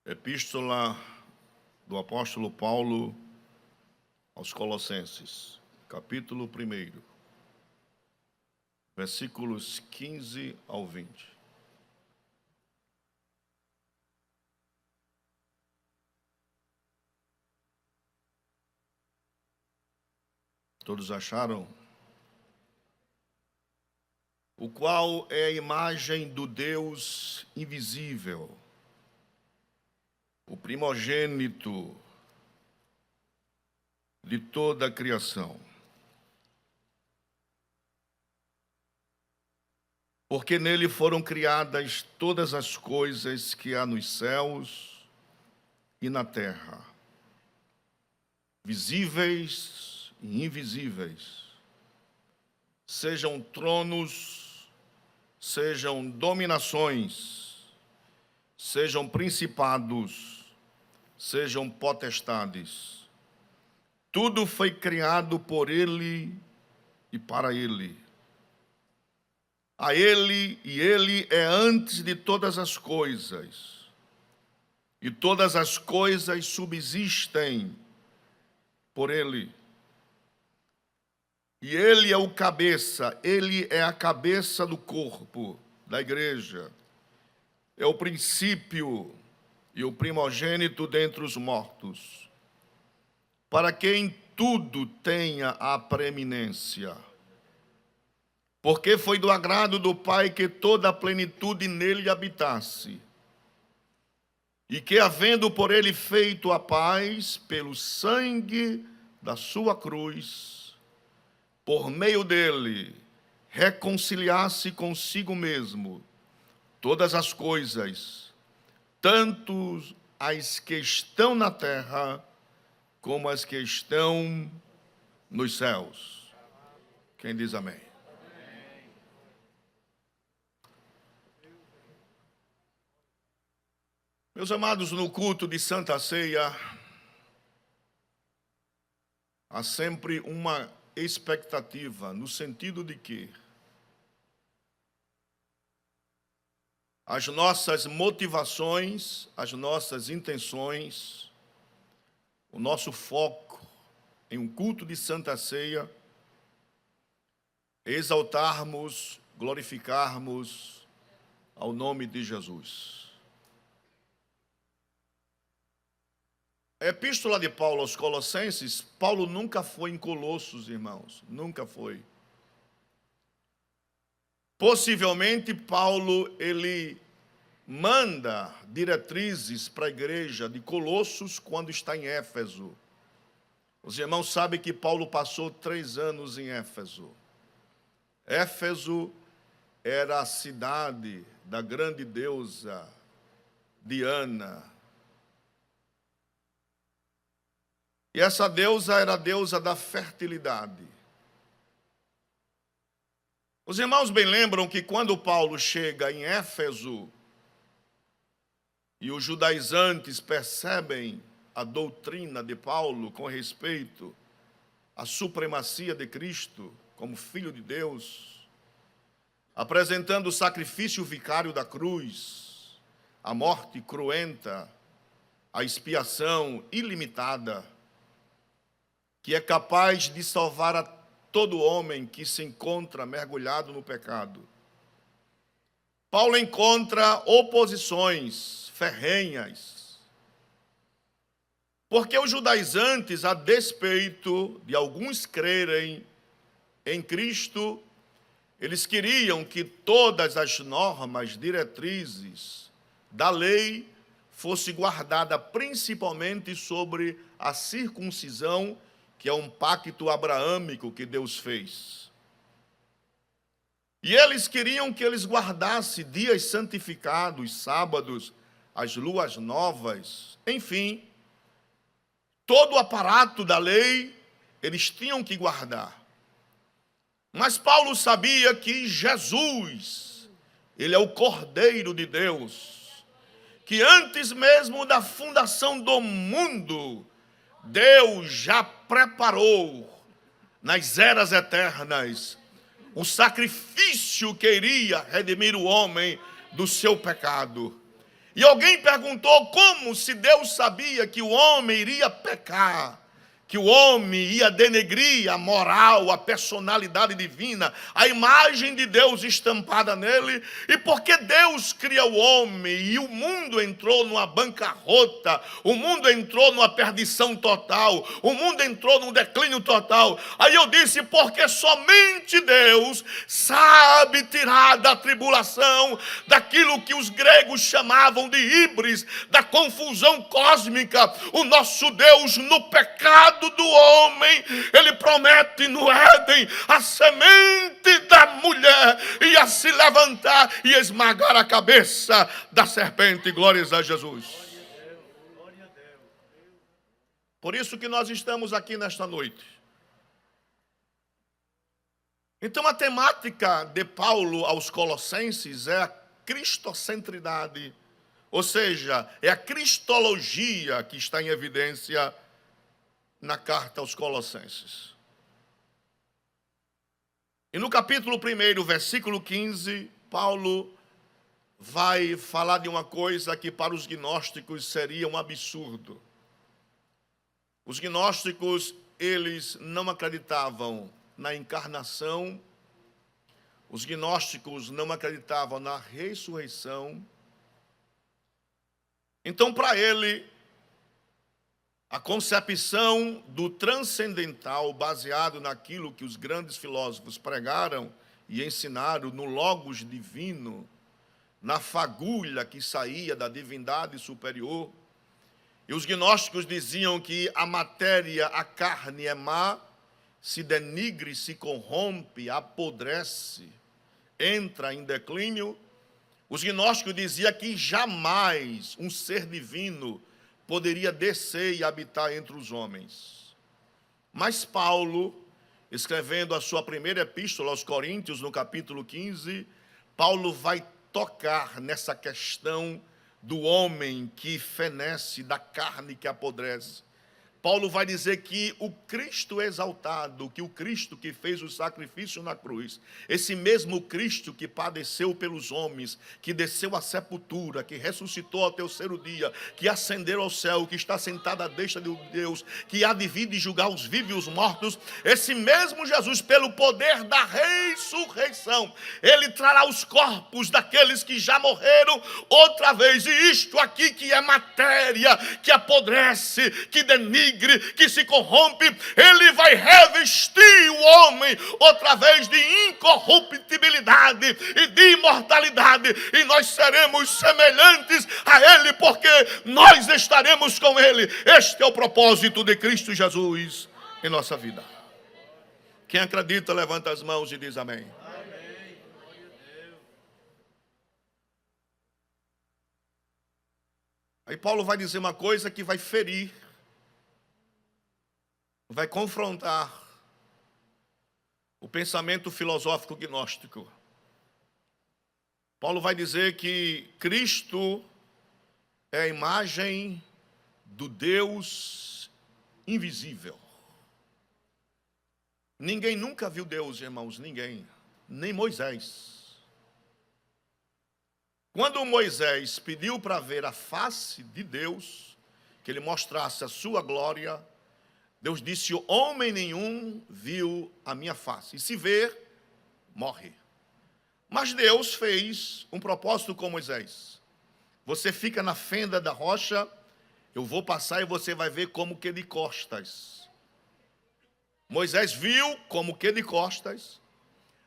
Epístola do apóstolo Paulo aos Colossenses, capítulo 1, versículos 15 ao 20. Todos acharam? O qual é a imagem do Deus invisível, o primogênito de toda a criação. Porque nele foram criadas todas as coisas que há nos céus e na terra, visíveis e invisíveis, sejam tronos, sejam dominações, sejam principados, sejam potestades. Tudo foi criado por Ele e para Ele. A Ele e Ele é antes de todas as coisas. E todas as coisas subsistem por Ele. E Ele é o cabeça, Ele é a cabeça do corpo, da igreja. É o princípio e o primogênito dentre os mortos, para que em tudo tenha a preeminência. Porque foi do agrado do Pai que toda a plenitude nele habitasse, e que, havendo por ele feito a paz, pelo sangue da sua cruz, por meio dele, reconciliasse consigo mesmo todas as coisas, tanto as que estão na terra, como as que estão nos céus. Quem diz amém? Meus amados, no culto de Santa Ceia, há sempre uma expectativa, no sentido de que as nossas motivações, as nossas intenções, o nosso foco em um culto de Santa Ceia é exaltarmos, glorificarmos ao nome de Jesus. A epístola de Paulo aos Colossenses, Paulo nunca foi em Colossos, irmãos, nunca foi. Possivelmente, Paulo, ele manda diretrizes para a igreja de Colossos quando está em Éfeso. Os irmãos sabem que Paulo passou 3 anos em Éfeso. Éfeso era a cidade da grande deusa Diana. E essa deusa era a deusa da fertilidade. Os irmãos bem lembram que quando Paulo chega em Éfeso e os judaizantes percebem a doutrina de Paulo com respeito à supremacia de Cristo como Filho de Deus, apresentando o sacrifício vicário da cruz, a morte cruenta, a expiação ilimitada, que é capaz de salvar a todo homem que se encontra mergulhado no pecado. Paulo encontra oposições ferrenhas, porque os judaizantes, a despeito de alguns crerem em Cristo, eles queriam que todas as normas, diretrizes da lei fosse guardada principalmente sobre a circuncisão, que é um pacto abraâmico que Deus fez. E eles queriam que eles guardassem dias santificados, sábados, as luas novas, enfim, todo o aparato da lei eles tinham que guardar. Mas Paulo sabia que Jesus, ele é o Cordeiro de Deus, que antes mesmo da fundação do mundo, Deus já preparou nas eras eternas o sacrifício que iria redimir o homem do seu pecado. E alguém perguntou como se Deus sabia que o homem iria pecar, que o homem ia denegrir a moral, a personalidade divina, a imagem de Deus estampada nele, e porque Deus cria o homem e o mundo entrou numa bancarrota, o mundo entrou numa perdição total, o mundo entrou num declínio total. Aí eu disse, porque somente Deus sabe tirar da tribulação, daquilo que os gregos chamavam de híbris, da confusão cósmica, o nosso Deus no pecado do homem, ele promete no Éden, a semente da mulher ia se levantar e esmagar a cabeça da serpente. Glórias a Jesus. Por isso que nós estamos aqui nesta noite. Então a temática de Paulo aos Colossenses é a cristocentridade, ou seja, é a cristologia que está em evidência na carta aos Colossenses. E no capítulo 1, versículo 15, Paulo vai falar de uma coisa que para os gnósticos seria um absurdo. Os gnósticos, eles não acreditavam na encarnação, os gnósticos não acreditavam na ressurreição. Então, para ele, a concepção do transcendental, baseado naquilo que os grandes filósofos pregaram e ensinaram no logos divino, na fagulha que saía da divindade superior. E os gnósticos diziam que a matéria, a carne é má, se denigre, se corrompe, apodrece, entra em declínio. Os gnósticos diziam que jamais um ser divino poderia descer e habitar entre os homens. Mas Paulo, escrevendo a sua primeira epístola aos Coríntios, no capítulo 15, Paulo vai tocar nessa questão do homem que fenece, da carne que apodrece. Paulo vai dizer que o Cristo exaltado, que o Cristo que fez o sacrifício na cruz, esse mesmo Cristo que padeceu pelos homens, que desceu à sepultura, que ressuscitou ao terceiro dia, que ascendeu ao céu, que está sentado à destra de Deus, que há de vir e julgar os vivos e os mortos, esse mesmo Jesus, pelo poder da ressurreição, ele trará os corpos daqueles que já morreram outra vez. E isto aqui que é matéria, que apodrece, que denigre, que se corrompe, ele vai revestir o homem outra vez de incorruptibilidade e de imortalidade, e nós seremos semelhantes a ele, porque nós estaremos com ele. Este é o propósito de Cristo Jesus em nossa vida. Quem acredita, levanta as mãos e diz amém. Aí Paulo vai dizer uma coisa que vai ferir, vai confrontar o pensamento filosófico gnóstico. Paulo vai dizer que Cristo é a imagem do Deus invisível. Ninguém nunca viu Deus, irmãos, ninguém, nem Moisés. Quando Moisés pediu para ver a face de Deus, que ele mostrasse a sua glória, Deus disse: homem nenhum viu a minha face, e se ver, morre. Mas Deus fez um propósito com Moisés: você fica na fenda da rocha, eu vou passar e você vai ver como que de costas. Moisés viu como que de costas.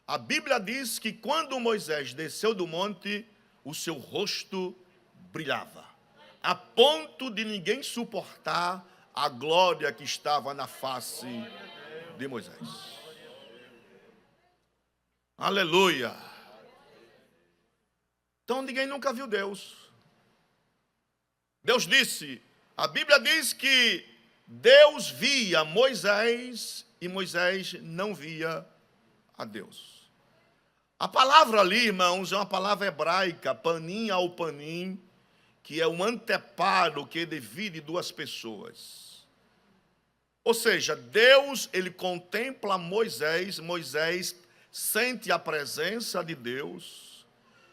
A Bíblia diz que quando Moisés desceu do monte, o seu rosto brilhava, a ponto de ninguém suportar a glória que estava na face de Moisés. Aleluia. Então ninguém nunca viu Deus. Deus disse, a Bíblia diz que Deus via Moisés e Moisés não via a Deus. A palavra ali, irmãos, é uma palavra hebraica, panim ao panim, que é um anteparo que divide duas pessoas. Ou seja, Deus, ele contempla Moisés, Moisés sente a presença de Deus,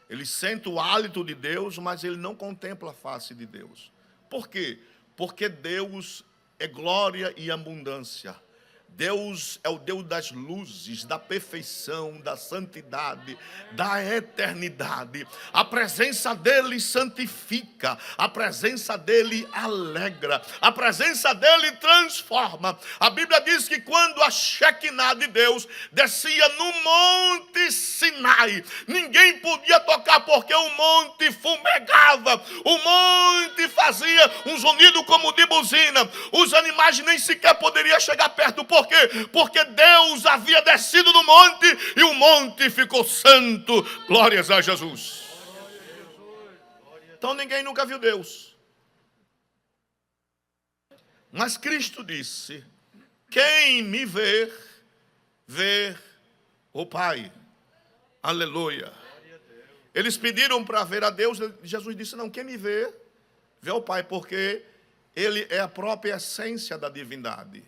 Ele sente o hálito de Deus, mas ele não contempla a face de Deus. Por quê? Porque Deus é glória e abundância. Deus é o Deus das luzes, da perfeição, da santidade, da eternidade. A presença dele santifica, a presença dele alegra, a presença dele transforma. A Bíblia diz que quando a Shekinah de Deus descia no monte Sinai, ninguém podia tocar porque o monte fumegava, o monte fazia um zunido como de buzina, os animais nem sequer poderiam chegar perto. Por quê? Porque Deus havia descido do monte e o monte ficou santo. Glórias a Jesus. Então ninguém nunca viu Deus. Mas Cristo disse: quem me ver, vê o Pai. Aleluia. Eles pediram para ver a Deus. Jesus disse: não, quem me vê, vê o Pai, porque ele é a própria essência da divindade.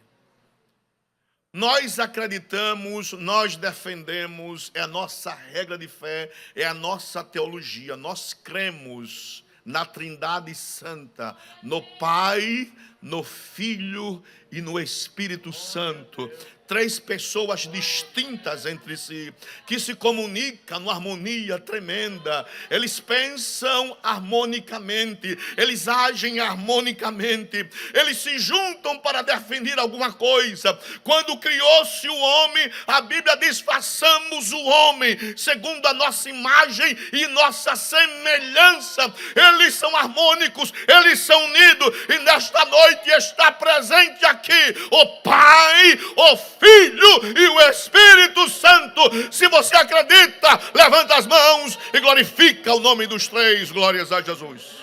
Nós acreditamos, nós defendemos, é a nossa regra de fé, é a nossa teologia. Nós cremos na Trindade Santa, no Pai, no Filho e no Espírito Santo. Três pessoas distintas entre si, que se comunicam numa harmonia tremenda. Eles pensam harmonicamente, eles agem harmonicamente, eles se juntam para defender alguma coisa. Quando criou-se o homem, a Bíblia diz: façamos o homem segundo a nossa imagem e nossa semelhança. Eles são harmônicos, eles são unidos, e nesta noite está presente aqui o Pai, o Filho e o Espírito Santo. Se você acredita, levanta as mãos e glorifica o nome dos três. Glórias a Jesus.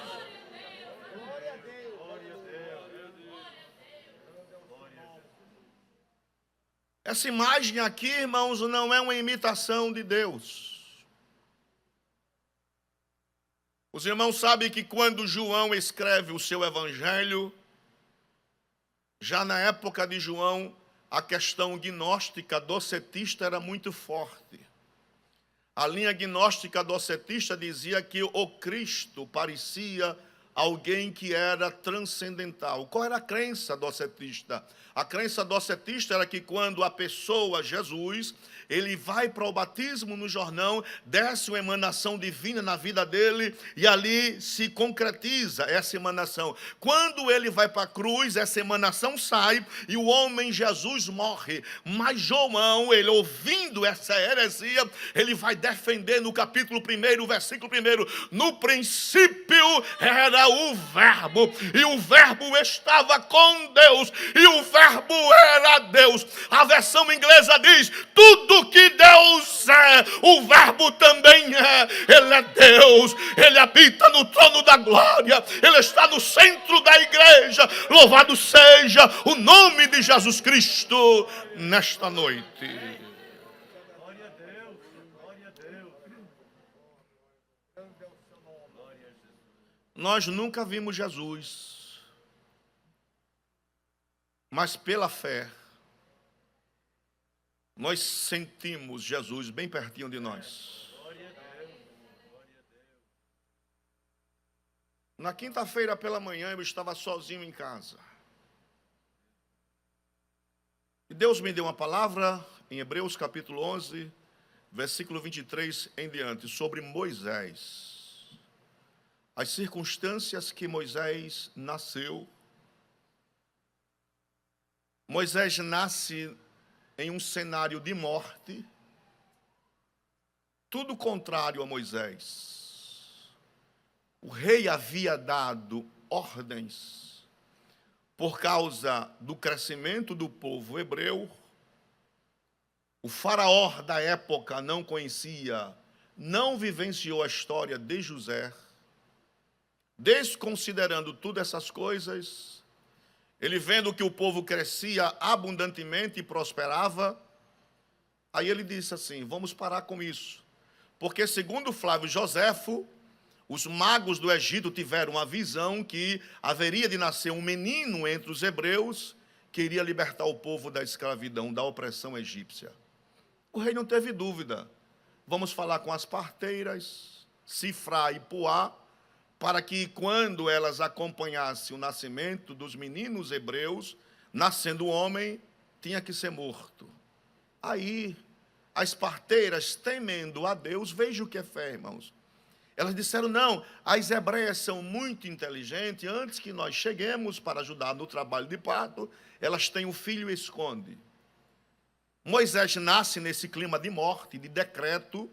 Essa imagem aqui, irmãos, não é uma imitação de Deus. Os irmãos sabem que quando João escreve o seu evangelho, já na época de João, a questão gnóstica docetista era muito forte. A linha gnóstica docetista dizia que o Cristo parecia alguém que era transcendental. Qual era a crença docetista? A crença docetista era que quando a pessoa, Jesus, ele vai para o batismo no Jordão, desce uma emanação divina na vida dele e ali se concretiza essa emanação. Quando ele vai para a cruz, essa emanação sai e o homem Jesus morre. Mas João, ele ouvindo essa heresia, ele vai defender no capítulo 1, versículo 1: no princípio era o Verbo, e o Verbo estava com Deus, e o Verbo era Deus. A versão inglesa diz: tudo que Deus é, o Verbo também é. Ele é Deus, ele habita no trono da glória, ele está no centro da igreja. Louvado seja o nome de Jesus Cristo nesta noite. Glória a Deus, glória a Deus. Nós nunca vimos Jesus, mas pela fé nós sentimos Jesus bem pertinho de nós. Na quinta-feira pela manhã eu estava sozinho em casa. E Deus me deu uma palavra em Hebreus capítulo 11, versículo 23 em diante, sobre Moisés. As circunstâncias que Moisés nasceu. Moisés nasce em um cenário de morte, tudo contrário a Moisés. O rei havia dado ordens por causa do crescimento do povo hebreu. O faraó da época não conhecia, não vivenciou a história de José. Desconsiderando todas essas coisas, ele vendo que o povo crescia abundantemente e prosperava, aí ele disse assim: vamos parar com isso. Porque segundo Flávio Joséfo, os magos do Egito tiveram uma visão que haveria de nascer um menino entre os hebreus que iria libertar o povo da escravidão, da opressão egípcia. O rei não teve dúvida. Vamos falar com as parteiras, Sifrá e Puá, para que quando elas acompanhassem o nascimento dos meninos hebreus, nascendo o homem, tinha que ser morto. Aí, as parteiras, temendo a Deus, veja o que é fé, irmãos. Elas disseram, não, as hebreias são muito inteligentes, antes que nós cheguemos para ajudar no trabalho de parto, elas têm um filho e escondem. Moisés nasce nesse clima de morte, de decreto.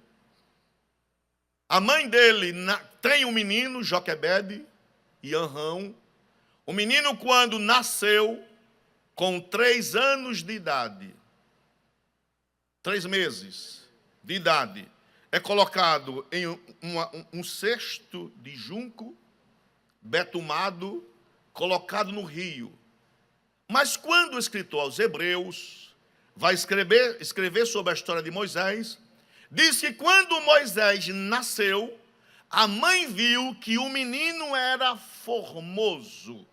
A mãe dele tem um menino, Joquebede e Anrão. O menino, quando nasceu, com 3 anos de idade, 3 meses de idade, é colocado em um cesto de junco, betumado, colocado no rio. Mas quando o escritor aos Hebreus vai escrever sobre a história de Moisés, diz que quando Moisés nasceu, a mãe viu que o menino era formoso.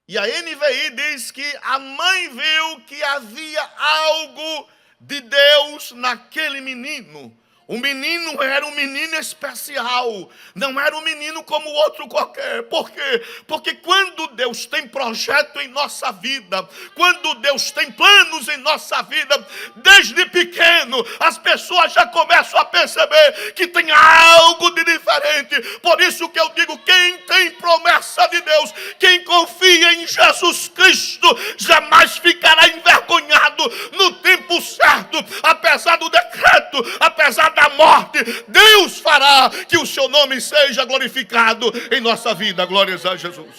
E a NVI diz que a mãe viu que havia algo de Deus naquele menino. O menino era um menino especial, não era um menino como outro qualquer. Por quê? Porque quando Deus tem projeto em nossa vida, quando Deus tem planos em nossa vida, desde pequeno, as pessoas já começam a perceber que tem algo de diferente. Por isso que eu digo, quem tem promessa de Deus, quem confia em Jesus Cristo, jamais ficará envergonhado no tempo certo, apesar do decreto, apesar da morte. Deus fará que o seu nome seja glorificado em nossa vida. Glórias a Jesus.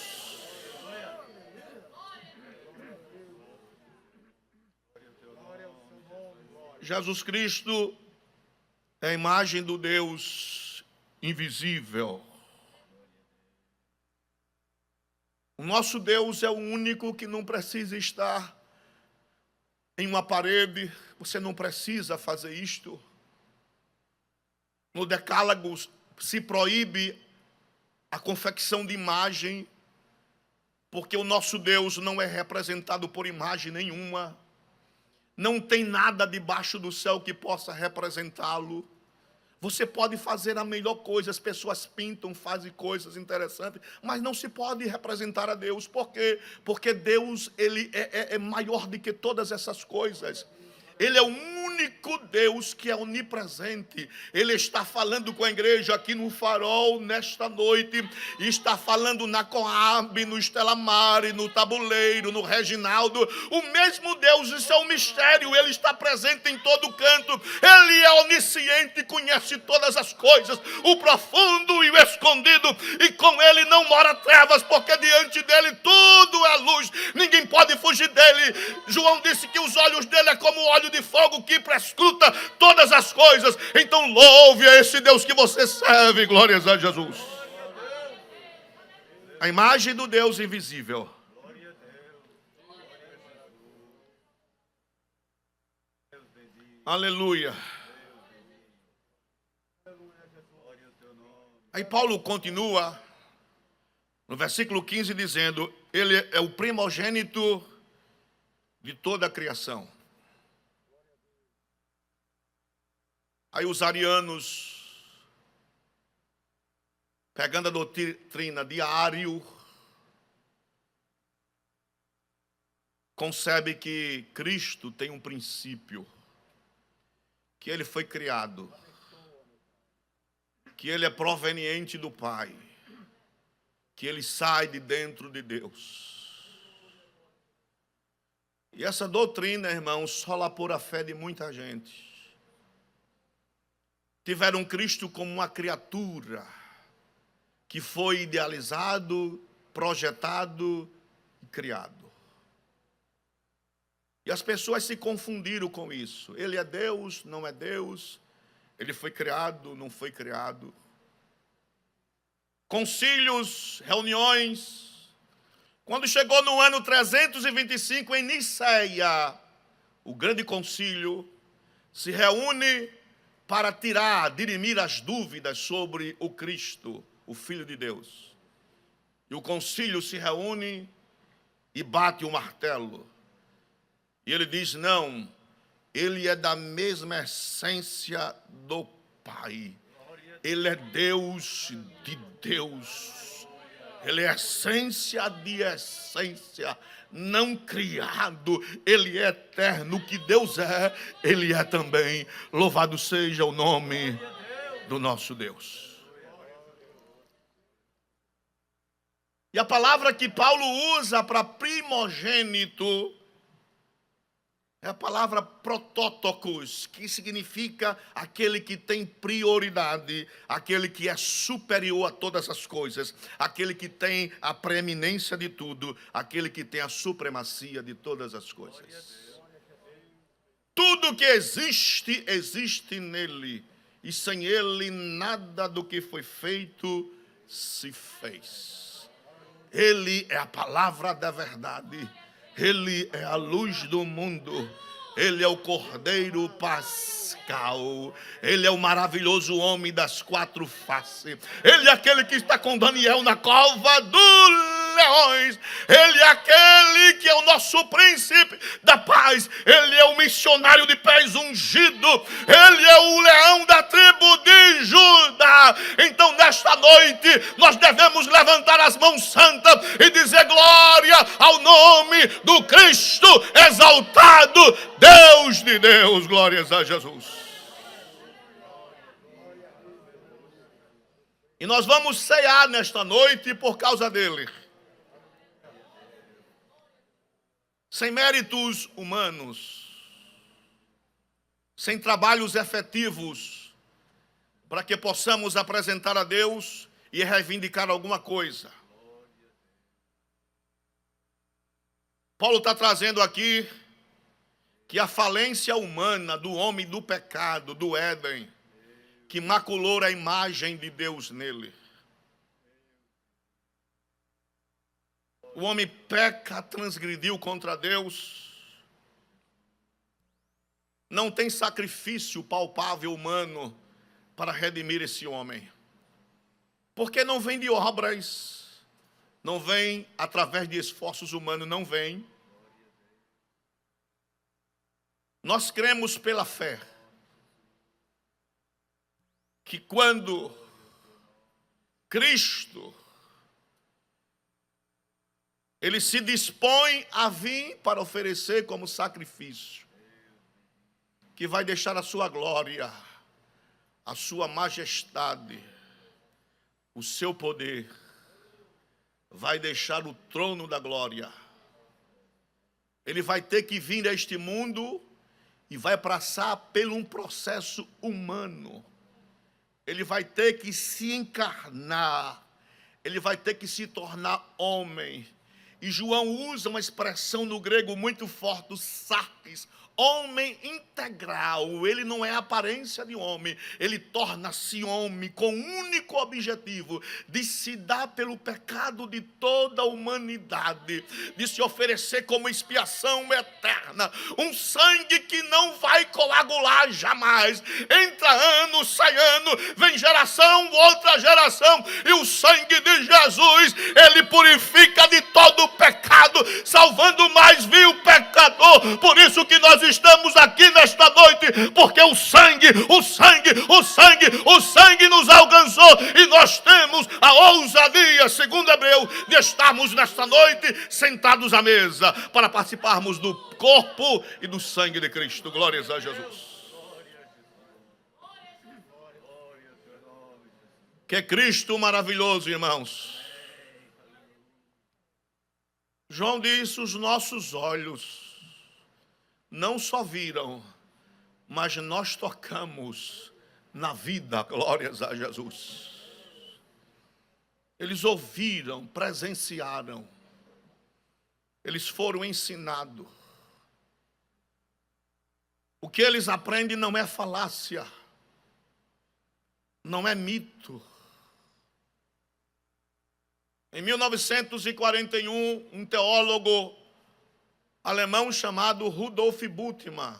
Jesus Cristo é a imagem do Deus invisível. O nosso Deus é o único que não precisa estar em uma parede. Você não precisa fazer isto. No Decálogo se proíbe a confecção de imagem, porque o nosso Deus não é representado por imagem nenhuma. Não tem nada debaixo do céu que possa representá-lo. Você pode fazer a melhor coisa, as pessoas pintam, fazem coisas interessantes, mas não se pode representar a Deus. Por quê? Porque Deus, ele é maior do que todas essas coisas. Ele é o único Deus que é onipresente. Ele está falando com a igreja aqui no Farol nesta noite, e está falando na Coab, no Estela Mari, no Tabuleiro, no Reginaldo. O mesmo Deus, isso é um mistério. Ele está presente em todo canto. Ele é onisciente, conhece todas as coisas, o profundo e o escondido, e com ele não mora trevas, porque diante dele tudo é luz. Ninguém pode fugir dele. João disse que os olhos dele é como óleo de fogo que prescruta todas as coisas. Então louve a esse Deus que você serve. Glórias a Jesus. A imagem do Deus invisível. Aleluia. Aí Paulo continua no versículo 15 dizendo: ele é o primogênito de toda a criação. Aí os arianos, pegando a doutrina de Ário, concebe que Cristo tem um princípio, que ele foi criado, que ele é proveniente do Pai, que ele sai de dentro de Deus. E essa doutrina, irmãos, sola por a fé de muita gente. Tiveram Cristo como uma criatura que foi idealizado, projetado e criado. E as pessoas se confundiram com isso. Ele é Deus, não é Deus. Ele foi criado, não foi criado. Concílios, reuniões. Quando chegou no ano 325 em Niceia, o grande concílio se reúne para dirimir as dúvidas sobre o Cristo, o Filho de Deus. E o concílio se reúne e bate o martelo. E ele diz: não, ele é da mesma essência do Pai. Ele é Deus de Deus. Ele é essência de essência, não criado. Ele é eterno. O que Deus é, Ele é também. Louvado seja o nome do nosso Deus. E a palavra que Paulo usa para primogênito é a palavra protótocos, que significa aquele que tem prioridade, aquele que é superior a todas as coisas, aquele que tem a preeminência de tudo, aquele que tem a supremacia de todas as coisas. Tudo que existe, existe nele, e sem ele nada do que foi feito se fez. Ele é a palavra da verdade. Ele é a luz do mundo. Ele é o Cordeiro Pascal. Ele é o maravilhoso homem das quatro faces. Ele é aquele que está com Daniel na cova dos leões. Ele é aquele que é o nosso príncipe da paz. Ele é o missionário de pés ungido. Ele é o leão da tribo de Judá. Então nesta noite nós devemos levantar as mãos santas e dizer glória ao nome do Cristo exaltado, Deus de Deus. Glórias a Jesus. E nós vamos cear nesta noite por causa dele. Sem méritos humanos, sem trabalhos efetivos, para que possamos apresentar a Deus e reivindicar alguma coisa. Paulo está trazendo aqui que a falência humana do homem do pecado, do Éden, que maculou a imagem de Deus nele. O homem peca, transgrediu contra Deus. Não tem sacrifício palpável humano para redimir esse homem. Porque não vem de obras, não vem através de esforços humanos, não vem. Nós cremos pela fé que quando Cristo ele se dispõe a vir para oferecer como sacrifício, que vai deixar a sua glória, a sua majestade, o seu poder, vai deixar o trono da glória. Ele vai ter que vir a este mundo e vai passar por um processo humano. Ele vai ter que se encarnar, ele vai ter que se tornar homem. E João usa uma expressão no grego muito forte, o sarx, homem integral. Ele não é a aparência de homem, ele torna-se homem com o único objetivo de se dar pelo pecado de toda a humanidade, de se oferecer como expiação eterna, um sangue que não vai coagular jamais. Entra ano, sai ano, vem geração, outra geração, e o sangue de Jesus, ele purifica de todo o pecado, salvando o mais vil pecador. Por isso que nós estamos aqui nesta noite, porque o sangue nos alcançou, e nós temos a ousadia, segundo Hebreu, de estarmos nesta noite sentados à mesa para participarmos do corpo e do sangue de Cristo. Glórias a Jesus. Que Cristo maravilhoso, irmãos. João disse: os nossos olhos não só viram, mas nós tocamos na vida. Glórias a Jesus. Eles ouviram, presenciaram, eles foram ensinados. O que eles aprendem não é falácia, não é mito. Em 1941, um teólogo alemão chamado Rudolf Bultmann,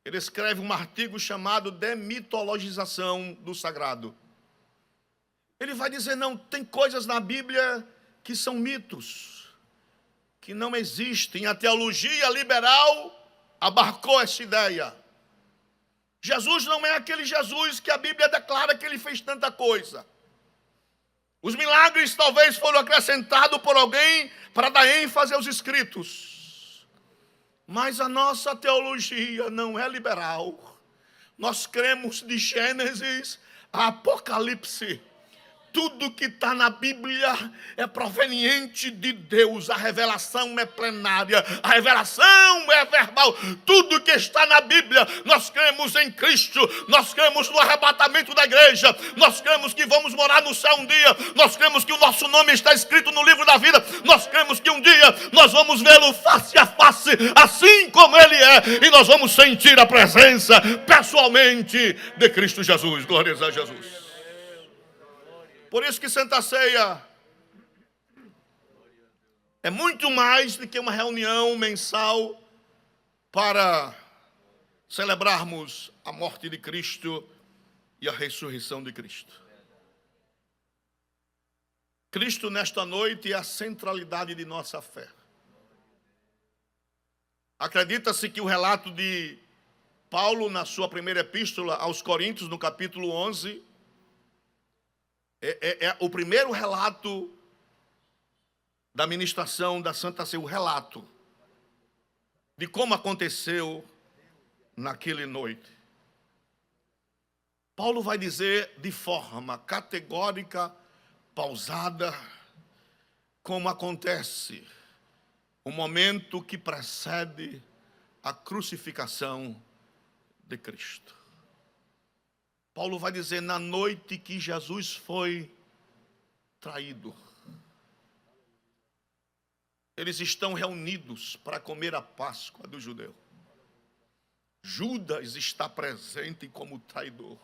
ele escreve um artigo chamado Demitologização do Sagrado. Ele vai dizer: não, tem coisas na Bíblia que são mitos, que não existem. A teologia liberal abarcou essa ideia. Jesus não é aquele Jesus que a Bíblia declara que ele fez tanta coisa. Os milagres talvez foram acrescentados por alguém para dar ênfase aos escritos. Mas a nossa teologia não é liberal. Nós cremos de Gênesis a Apocalipse. Tudo que está na Bíblia é proveniente de Deus. A revelação é plenária, a revelação é verbal. Tudo que está na Bíblia, nós cremos em Cristo, nós cremos no arrebatamento da igreja, nós cremos que vamos morar no céu um dia, nós cremos que o nosso nome está escrito no livro da vida, nós cremos que um dia nós vamos vê-lo face a face, assim como ele é, e nós vamos sentir a presença pessoalmente de Cristo Jesus. Glórias a Jesus. Por isso que Santa Ceia é muito mais do que uma reunião mensal para celebrarmos a morte de Cristo e a ressurreição de Cristo. Cristo nesta noite é a centralidade de nossa fé. Acredita-se que o relato de Paulo na sua primeira epístola aos Coríntios, no capítulo 11, é o primeiro relato da ministração da Santa Ceia, o relato de como aconteceu naquela noite. Paulo vai dizer de forma categórica, pausada, como acontece o momento que precede a crucificação de Cristo. Paulo vai dizer, na noite que Jesus foi traído, eles estão reunidos para comer a Páscoa do judeu. Judas está presente como traidor.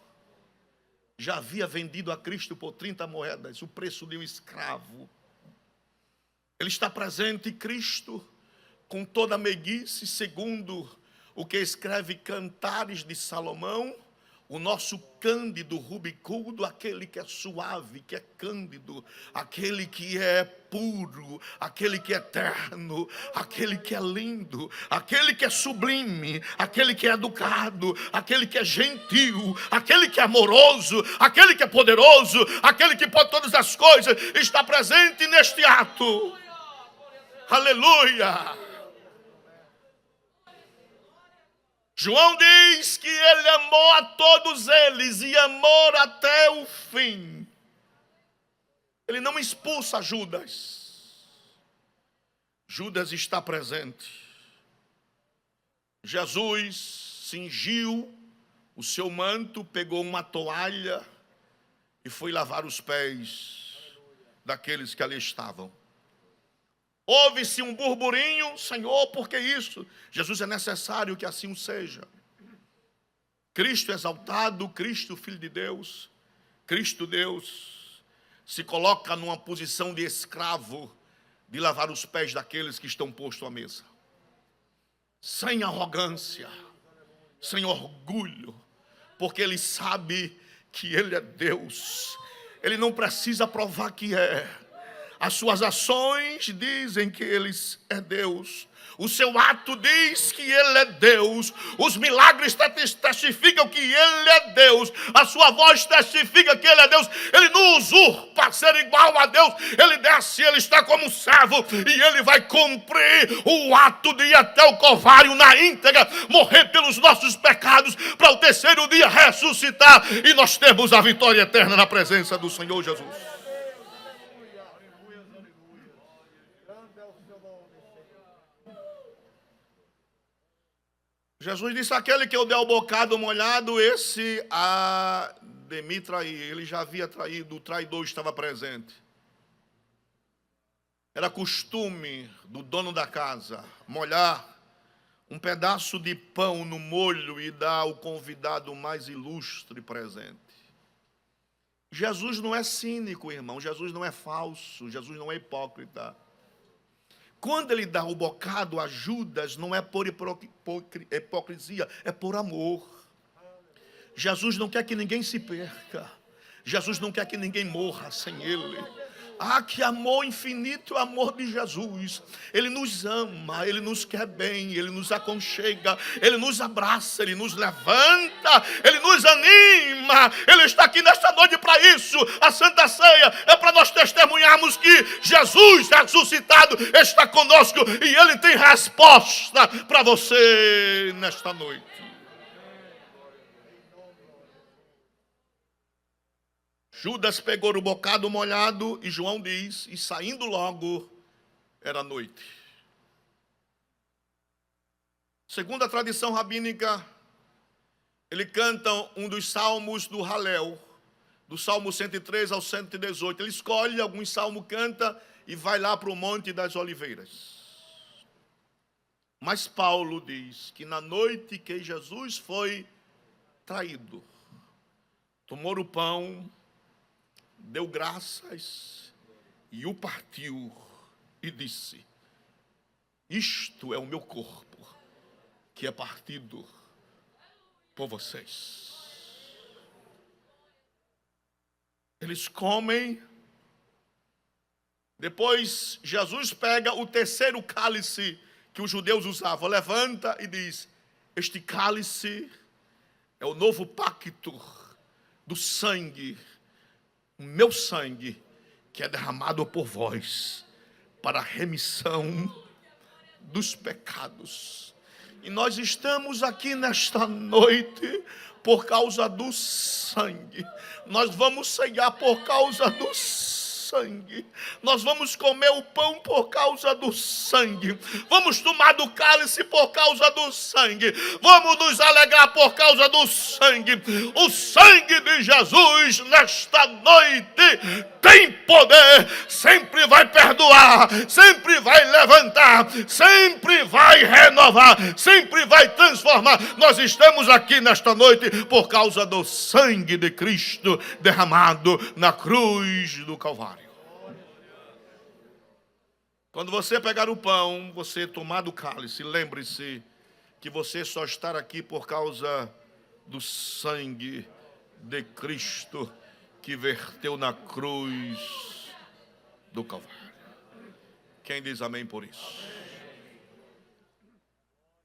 Já havia vendido a Cristo por 30 moedas, o preço de um escravo. Ele está presente, Cristo, com toda a meiguice, segundo o que escreve Cantares de Salomão, o nosso Cândido rubicudo, aquele que é suave, que é cândido, aquele que é puro, aquele que é eterno, aquele que é lindo, aquele que é sublime, aquele que é educado, aquele que é gentil, aquele que é amoroso, aquele que é poderoso, aquele que pode todas as coisas, está presente neste ato. Aleluia! João diz que ele amou a todos eles e amou até o fim. Ele não expulsa Judas. Judas está presente. Jesus cingiu o seu manto, pegou uma toalha e foi lavar os pés daqueles que ali estavam. Houve-se um burburinho, Senhor, por que isso? Jesus, é necessário que assim seja. Cristo exaltado, Cristo Filho de Deus, Cristo Deus, se coloca numa posição de escravo, de lavar os pés daqueles que estão postos à mesa. Sem arrogância, sem orgulho, porque ele sabe que ele é Deus. Ele não precisa provar que é. As suas ações dizem que ele é Deus. O seu ato diz que ele é Deus. Os milagres testificam que ele é Deus. A sua voz testifica que ele é Deus. Ele não usurpa ser igual a Deus. Ele desce, ele está como servo. E ele vai cumprir o ato de ir até o Calvário na íntegra. Morrer pelos nossos pecados. Para o terceiro dia ressuscitar. E nós temos a vitória eterna na presença do Senhor Jesus. Jesus disse, aquele que eu der o bocado molhado, esse há de me trair. Ele já havia traído, o traidor estava presente. Era costume do dono da casa molhar um pedaço de pão no molho e dar ao convidado mais ilustre presente. Jesus não é cínico, irmão. Jesus não é falso. Jesus não é hipócrita. Quando ele dá o bocado a Judas, não é por hipocrisia, é por amor. Jesus não quer que ninguém se perca. Jesus não quer que ninguém morra sem ele. Ah, que amor infinito, o amor de Jesus. Ele nos ama, Ele nos quer bem, Ele nos aconchega, Ele nos abraça, Ele nos levanta, Ele nos anima. Ele está aqui nesta noite para isso. A Santa Ceia é para nós testemunharmos que Jesus ressuscitado está conosco e Ele tem resposta para você nesta noite. Judas pegou o bocado molhado e João diz, e saindo logo, era noite. Segundo a tradição rabínica, ele canta um dos salmos do Halel, do Salmo 103 ao 118. Ele escolhe alguns salmos, canta e vai lá para o Monte das Oliveiras. Mas Paulo diz que na noite que Jesus foi traído, tomou o pão, deu graças e o partiu e disse: isto é o meu corpo, que é partido por vocês. Eles comem. Depois Jesus pega o terceiro cálice que os judeus usavam, levanta e diz: este cálice é o novo pacto do sangue, o meu sangue, que é derramado por vós, para a remissão dos pecados. E nós estamos aqui nesta noite por causa do sangue. Nós vamos ceiar por causa do sangue. Nós vamos comer o pão por causa do sangue. Vamos tomar do cálice por causa do sangue. Vamos nos alegrar por causa do sangue. O sangue de Jesus nesta noite tem poder. Sempre vai perdoar, sempre vai levantar, sempre vai renovar, sempre vai transformar. Nós estamos aqui nesta noite por causa do sangue de Cristo derramado na cruz do Calvário. Quando você pegar o pão, você tomar do cálice, lembre-se que você só está aqui por causa do sangue de Cristo que verteu na cruz do Calvário. Quem diz amém por isso?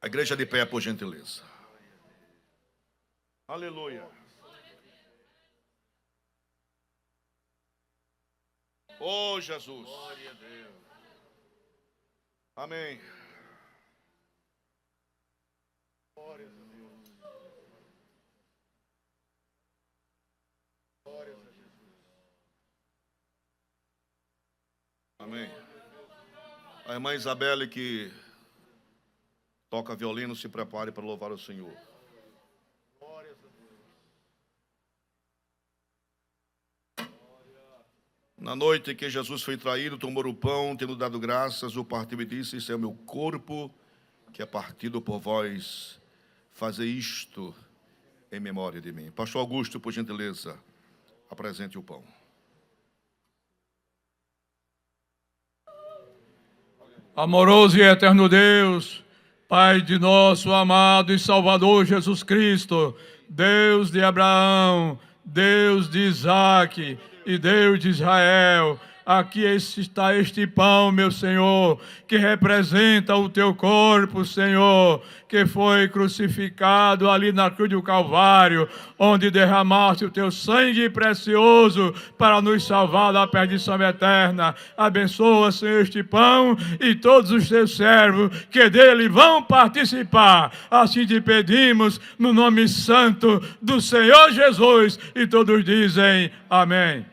A igreja de pé, por gentileza. Aleluia. Oh, Jesus. Glória a Deus. Amém. Glória a Deus. Glória a Jesus. Amém. A irmã Isabelle, que toca violino, se prepare para louvar o Senhor. Glória a Deus. Na noite que Jesus foi traído, tomou o pão, tendo dado graças, o partiu e disse: isso é o meu corpo, que é partido por vós. Fazer isto em memória de mim. Pastor Augusto, por gentileza, apresente o pão. Amoroso e eterno Deus, Pai de nosso amado e Salvador Jesus Cristo, Deus de Abraão, Deus de Isaque e Deus de Israel, aqui está este pão, meu Senhor, que representa o teu corpo, Senhor, que foi crucificado ali na cruz do Calvário, onde derramaste o teu sangue precioso para nos salvar da perdição eterna. Abençoa, Senhor, este pão e todos os teus servos que dele vão participar. Assim te pedimos, no nome santo do Senhor Jesus, e todos dizem amém.